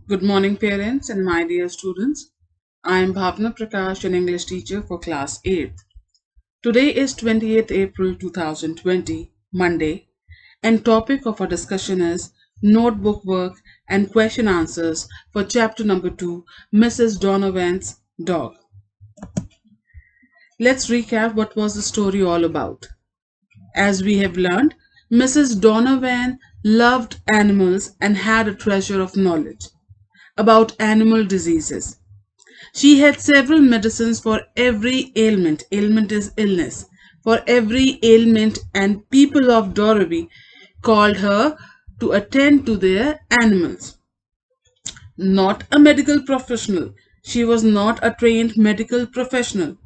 Good morning, parents and my dear students. I am Bhavna Prakash, an English teacher for class 8th. Today is 28th April 2020, Monday, and topic of our discussion is notebook work and question answers for chapter number 2, Mrs. Donovan's dog. Let's recap what was the story all about. As we have learned, Mrs. Donovan loved animals and had a treasure of knowledge about animal diseases. She had several medicines for every ailment. Ailment is illness. For every ailment, and people of Dorothy called her to attend to their animals. Not a medical professional. She was not a trained medical professional.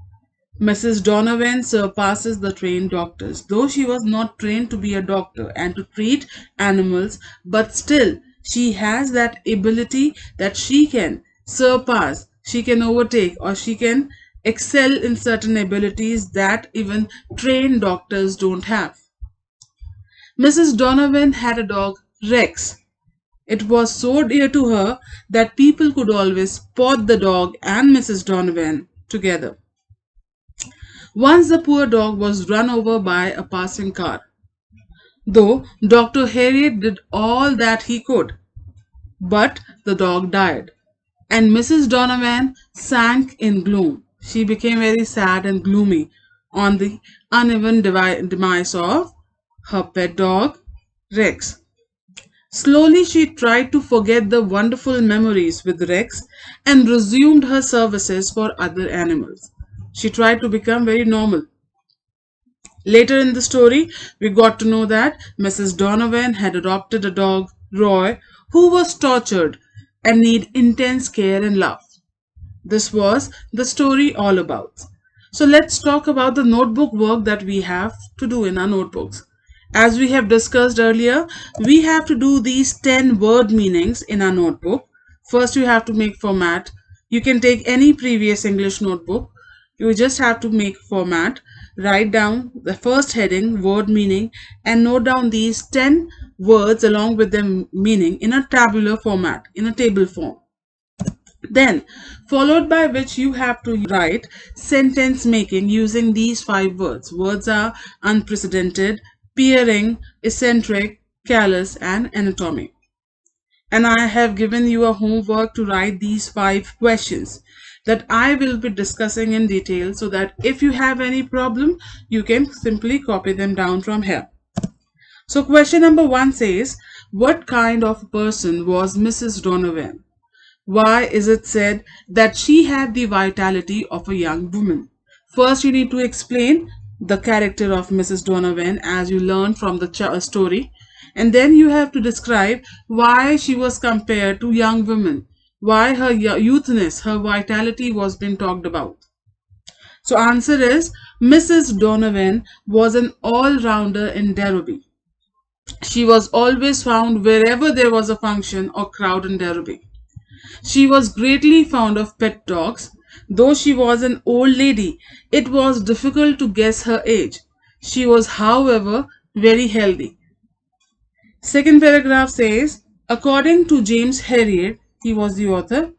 Mrs. Donovan surpasses the trained doctors, though she was not trained to be a doctor and to treat animals, but still she has that ability that she can surpass, she can overtake, or she can excel in certain abilities that even trained doctors don't have. Mrs. Donovan had a dog, Rex. It was so dear to her that people could always spot the dog and Mrs. Donovan together. Once the poor dog was run over by a passing car. Though Dr. Harriet did all that he could, but the dog died, and Mrs. Donovan sank in gloom. She became very sad and gloomy on the uneven demise of her pet dog, Rex. Slowly she tried to forget the wonderful memories with Rex and resumed her services for other animals. She tried to become very normal. Later in the story, we got to know that Mrs. Donovan had adopted a dog, Roy, who was tortured and need intense care and love. This was the story all about. So let's talk about the notebook work that we have to do in our notebooks. As we have discussed earlier, we have to do these 10 word meanings in our notebook. First, you have to make format. You can take any previous English notebook. You just have to make format, write down the first heading, word meaning, and note down these 10 words along with their meaning in a tabular format, in a table form. Then, followed by which you have to write sentence making using these 5 words. Words are unprecedented, peering, eccentric, callous, and anatomy. And I have given you a homework to write these 5 questions that I will be discussing in detail, so that if you have any problem, you can simply copy them down from here. So question number 1 says, what kind of person was Mrs. Donovan? Why is it said that she had the vitality of a young woman? First, you need to explain the character of Mrs. Donovan as you learned from the story, and then you have to describe why she was compared to young women, why her youthness, her vitality was being talked about. So answer is Mrs. Donovan was an all-rounder in Derby. She was always found wherever there was a function or crowd in Derby. She was greatly fond of pet dogs. Though she was an old lady, it was difficult to guess her age. She was, however, very healthy. Second paragraph says, according to James Herriot, he was the author,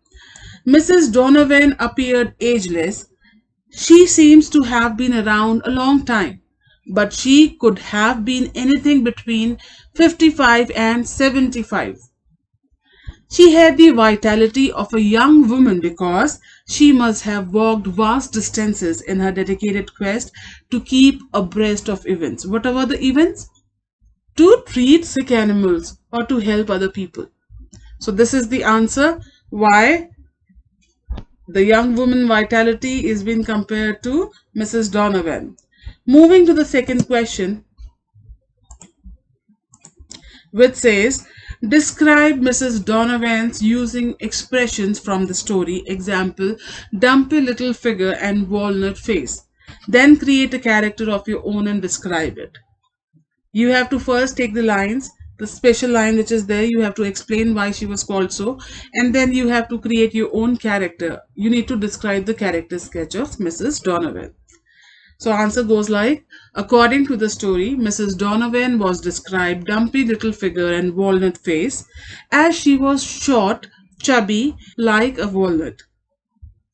Mrs. Donovan appeared ageless. She seems to have been around a long time, but she could have been anything between 55 and 75. She had the vitality of a young woman because she must have walked vast distances in her dedicated quest to keep abreast of events. What were the events? To treat sick animals or to help other people. So this is the answer why the young woman vitality is being compared to Mrs. Donovan. Moving to the second question, which says, describe Mrs. Donovan's using expressions from the story. Example, dumpy little figure and walnut face. Then create a character of your own and describe it. You have to first take the lines, the special line which is there, you have to explain why she was called so, and then you have to create your own character. You need to describe the character sketch of Mrs. Donovan. So answer goes like, according to the story, Mrs. Donovan was described dumpy little figure and walnut face, as she was short, chubby like a walnut.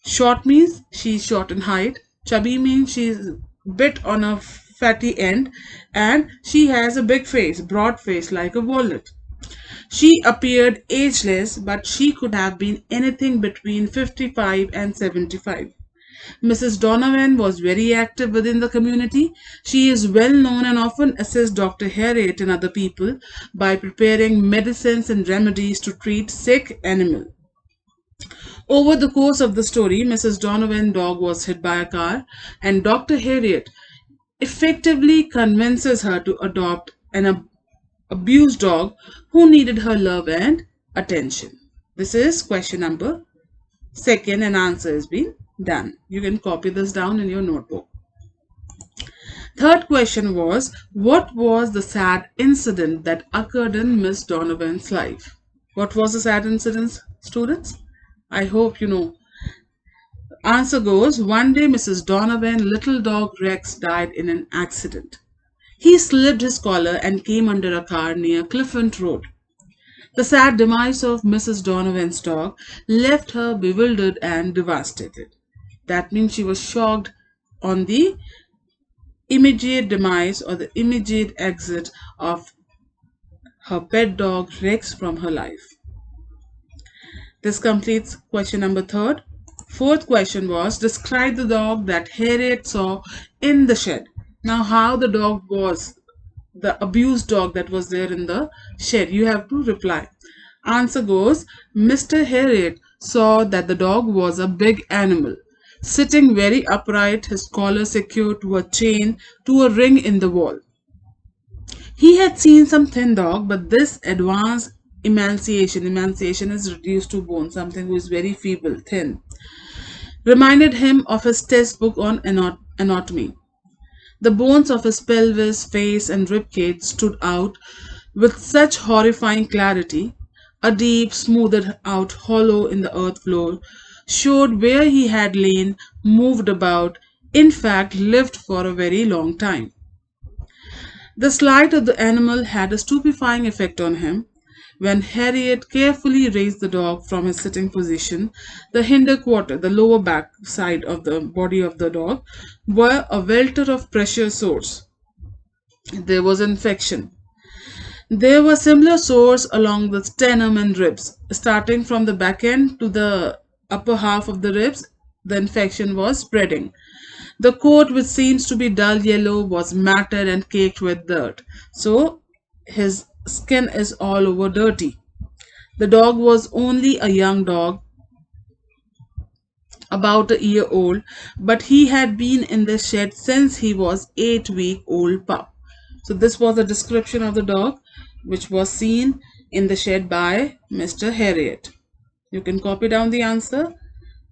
Short means she's short in height. Chubby means she's bit on a fatty end, and she has a big face, broad face like a walnut. She appeared ageless, but she could have been anything between 55 and 75. Mrs. Donovan was very active within the community. She is well known and often assists Dr. Harriet and other people by preparing medicines and remedies to treat sick animals. Over the course of the story, Mrs. Donovan's dog was hit by a car, and Dr. Harriet effectively convinces her to adopt an abused dog who needed her love and attention. This is question number second, and answer has been done. You can copy this down in your notebook. Third question was, what was the sad incident that occurred in Miss Donovan's life? What was the sad incident, students? I hope you know. Answer goes, one day Mrs. Donovan, little dog Rex, died in an accident. He slipped his collar and came under a car near Clifford Road. The sad demise of Mrs. Donovan's dog left her bewildered and devastated. That means she was shocked on the immediate demise or the immediate exit of her pet dog Rex from her life. This completes question number third. Fourth question was, describe the dog that Harriet saw in the shed. Now, how the dog was, the abused dog that was there in the shed, you have to reply. Answer goes, Mr. Harriet saw that the dog was a big animal, sitting very upright, his collar secured to a chain to a ring in the wall. He had seen some thin dog, but this advanced emaciation is reduced to bone, something who is very feeble, thin, reminded him of his test book on anatomy. The bones of his pelvis, face, and ribcage stood out with such horrifying clarity. A deep, smoothed out hollow in the earth floor showed where he had lain, moved about, in fact, lived for a very long time. The sight of the animal had a stupefying effect on him. When Harriet carefully raised the dog from his sitting position, the hinder quarter, the lower back side of the body of the dog, were a welter of pressure sores. There was infection. There were similar sores along the sternum and ribs. Starting from the back end to the upper half of the ribs, the infection was spreading. The coat, which seems to be dull yellow, was matted and caked with dirt. So his skin is all over dirty. The dog was only a young dog, about a year old, but he had been in the shed since he was 8-week-old pup. So this was a description of the dog which was seen in the shed by Mr. Harriet. You can copy down the answer.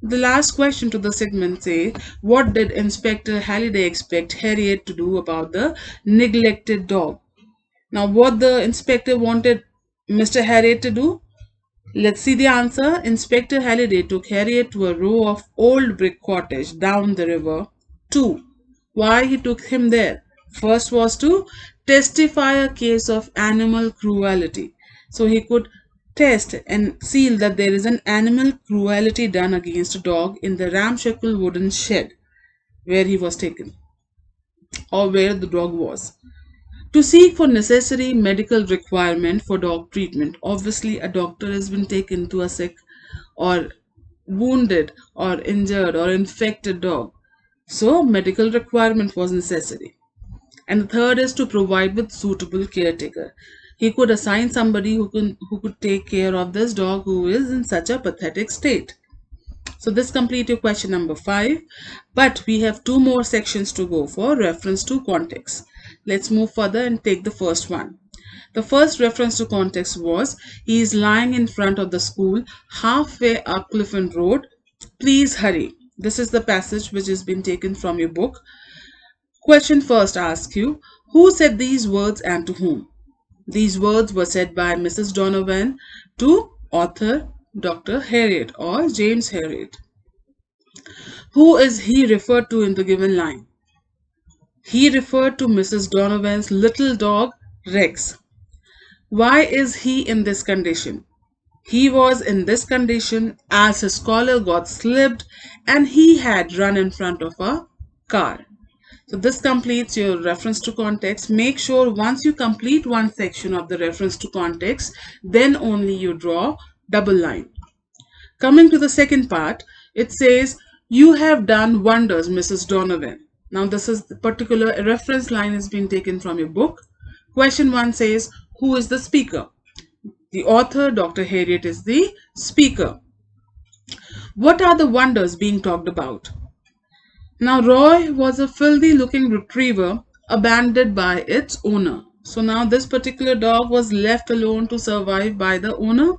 The last question to the segment says, what did Inspector Halliday expect Harriet to do about the neglected dog? Now, what the inspector wanted Mr. Harriet to do? Let's see the answer. Inspector Halliday took Harriet to a row of old brick cottage down the river. 2. Why he took him there? First was to testify a case of animal cruelty. So he could test and seal that there is an animal cruelty done against a dog in the ramshackle wooden shed where he was taken, or where the dog was. To seek for necessary medical requirement for dog treatment. Obviously, a doctor has been taken to a sick or wounded or injured or infected dog. So, medical requirement was necessary. And the third is to provide with suitable caretaker. He could assign somebody who could take care of this dog who is in such a pathetic state. So this completes your question number 5. But we have 2 more sections to go for reference to context. Let's move further and take the first one. The first reference to context was, he is lying in front of the school halfway up Clifford Road. Please hurry. This is the passage which has been taken from your book. Question first asks you, who said these words and to whom? These words were said by Mrs. Donovan to author Dr. Harriet or James Harriet. Who is he referred to in the given line? He referred to Mrs. Donovan's little dog Rex. Why is he in this condition? He was in this condition as his collar got slipped and he had run in front of a car. So this completes your reference to context. Make sure once you complete one section of the reference to context, then only you draw double line. Coming to the second part, it says, "You have done wonders, Mrs. Donovan." Now this is the particular reference line has been taken from your book. Question 1 says, who is the speaker? The author, Dr. Harriet, is the speaker. What are the wonders being talked about? Now, Roy was a filthy looking retriever abandoned by its owner. So now this particular dog was left alone to survive by the owner.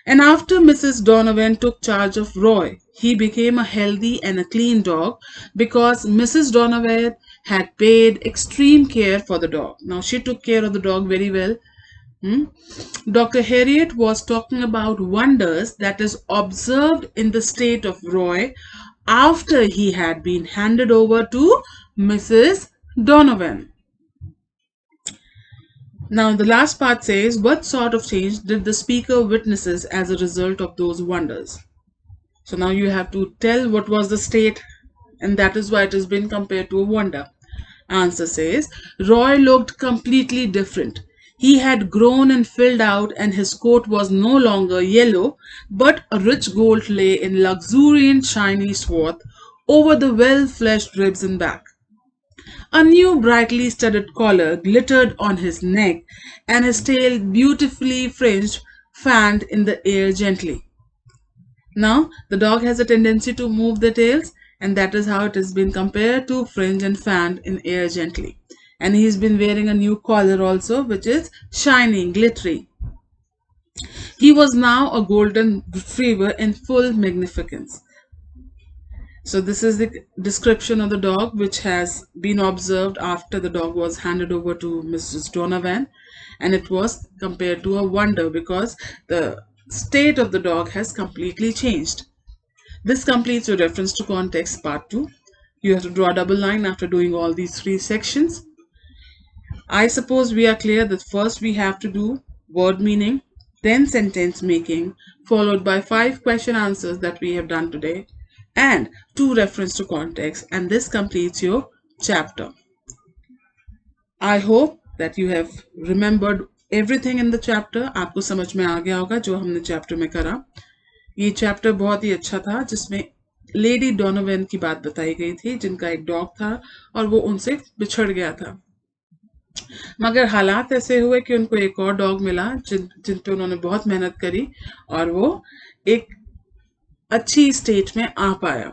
And after Mrs. Donovan took charge of Roy, he became a healthy and a clean dog because Mrs. Donovan had paid extreme care for the dog. Now she took care of the dog very well. Dr. Harriet was talking about wonders that is observed in the state of Roy after he had been handed over to Mrs. Donovan. Now the last part says, what sort of change did the speaker witnesses as a result of those wonders? So now you have to tell what was the state, and that is why it has been compared to a wonder. Answer says, Roy looked completely different. He had grown and filled out, and his coat was no longer yellow, but a rich gold lay in luxuriant shiny swath over the well-fleshed ribs and back. A new brightly studded collar glittered on his neck, and his tail, beautifully fringed, fanned in the air gently. Now, the dog has a tendency to move the tails, and that is how it has been compared to fringe and fanned in air gently. And he's been wearing a new collar also, which is shining, glittery. He was now a golden retriever in full magnificence. So this is the description of the dog which has been observed after the dog was handed over to Mrs. Donovan, and it was compared to a wonder because the state of the dog has completely changed. This completes your reference to context part 2. You have to draw a double line after doing all these 3 sections. I suppose we are clear that first we have to do word meaning, then sentence making, followed by 5 question answers that we have done today, and 2 reference to context, and this completes your chapter. I hope that you have remembered everything in the chapter. आपको समझ में आ गया होगा जो हमने chapter में करा. ये चैप्टर बहुत ही अच्छा था जिसमें लेडी डोनोवन की बात बताई गई थी जिनका एक डॉग था और वो उनसे बिछड़ गया था, मगर हालात ऐसे हुए कि उनको एक और डॉग मिला जिन पे उन्होंने बहुत मेहनत करी और वो एक अच्छी स्टेट में आ पाया.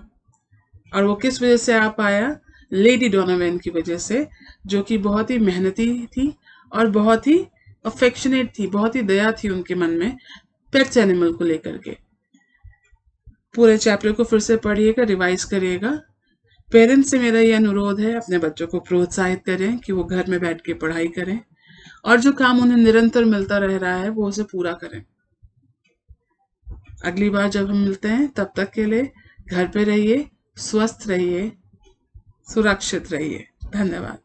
और वो किस वजह से आ पाया? लेडी डोनोवन की वजह से, जो कि बहुत ही मेहनती थी और बहुत ही अफेक्शनेट थी, बहुत ही दया थी उनके मन में पेट्स एनिमल को लेकर के. पूरे चैप्टर को फिर से पढ़िएगा, रिवाइज करिएगा. पेरेंट्स से मेरा ये अनुरोध है, अपने बच्चों को प्रोत्साहित करें कि वो घर में बैठ के पढ़ाई करें और जो काम उन्हें निरंतर मिलता रह रहा है वो उसे पूरा करें. अगली बार जब हम मिलते हैं तब तक के लिए घर पे रहिए, स्वस्थ रहिए, सुरक्षित रहिए. धन्यवाद.